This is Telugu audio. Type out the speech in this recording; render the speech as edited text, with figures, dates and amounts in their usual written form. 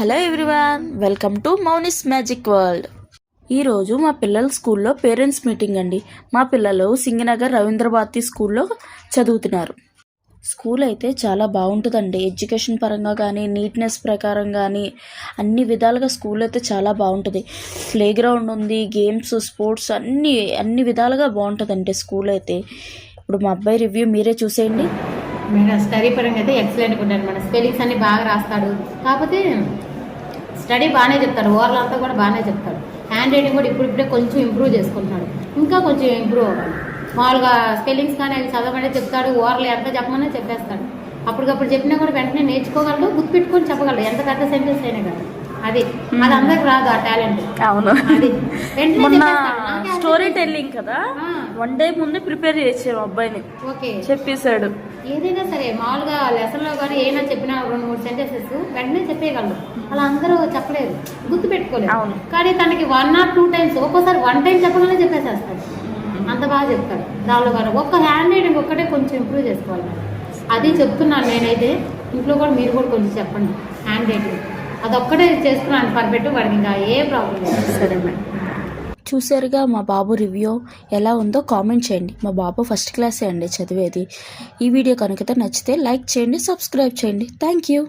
Hello everyone, welcome to Mouni's magic world. ఈరోజు మా పిల్లల స్కూల్లో పేరెంట్స్ మీటింగ్ అండి. మా పిల్లలు సింగనగర్ రవీంద్ర భారతి స్కూల్లో చదువుతున్నారు. స్కూల్ అయితే చాలా బాగుంటుందండి. ఎడ్యుకేషన్ పరంగా కానీ, నీట్నెస్ ప్రకారం కానీ అన్ని విధాలుగా స్కూల్ అయితే చాలా బాగుంటుంది. ప్లే గ్రౌండ్ ఉంది, గేమ్స్, స్పోర్ట్స్ అన్ని విధాలుగా బాగుంటుందండి స్కూల్ అయితే. ఇప్పుడు మా అబ్బాయి రివ్యూ మీరే చూసేయండి. మేడం స్టడీ పరంగా అయితే ఎక్సలెంట్గా ఉంటాడు. మన స్పెల్లింగ్స్ అన్ని బాగా రాస్తాడు. కాకపోతే స్టడీ బాగానే చెప్తాడు. ఓవరాల్ అంతా కూడా బాగానే చెప్తాడు. హ్యాండ్ రైటింగ్ కూడా ఇప్పుడిప్పుడే కొంచెం ఇంప్రూవ్ చేసుకుంటున్నాడు. ఇంకా కొంచెం ఇంప్రూవ్ అవ్వాలి. మామూలుగా స్పెల్లింగ్స్ కానీ అవి చదవమనే చెప్తాడు. ఓవరాల్ ఎంత చెప్పమనే చెప్పేస్తాడు. అప్పటికప్పుడు చెప్పినా కూడా వెంటనే నేర్చుకోగలడు, గుర్తుపెట్టుకొని చెప్పగలడు. ఎంత పెద్ద సెంటెన్స్ అయినా కదా. అది అందరికి రాదు ఆ టాలెంట్. అవును, అది మొన్న స్టోరీ టెల్లింగ్ కదా, 1 day ముందే ప్రిపేర్ చేసాము అబ్బాయిని. ఓకే, చెప్పేశాడు. ఏదైనా సరే మామూలుగా లెసన్ లో కానీ ఏమైనా చెప్పినా 2-3 సెంటెన్సెస్ వెంటనే చెప్పేయగలరు. అలా అందరూ చెప్పలేరు, గుర్తు పెట్టుకోలేదు. అవును, కానీ తనకి 1 or 2 times, ఒక్కోసారి 1 time చెప్పగానే చెప్పేసేస్తాడు. అంత బాగా చెప్తాడు. దానిలో కానీ ఒక్క హ్యాండ్ రైటింగ్ ఒక్కటే కొంచెం ఇంప్రూవ్ చేసుకోవాలి. అది చెప్తున్నాను నేనైతే. ఇంట్లో కూడా మీరు కూడా కొంచెం చెప్పండి. హ్యాండ్ రైటింగ్ అదొక్కటే చేసుకున్నాను పర్ఫెక్ట్. వాడికి ఇంకా ఏ ప్రాబ్లం లేదు. సరే మేడం, చూసారుగా మా బాబు రివ్యూ ఎలా ఉందో కామెంట్ చేయండి. మా బాబు ఫస్ట్ క్లాసే అండి చదివేది. ఈ వీడియో కనుక నచ్చితే లైక్ చేయండి, సబ్స్క్రైబ్ చేయండి. Thank you.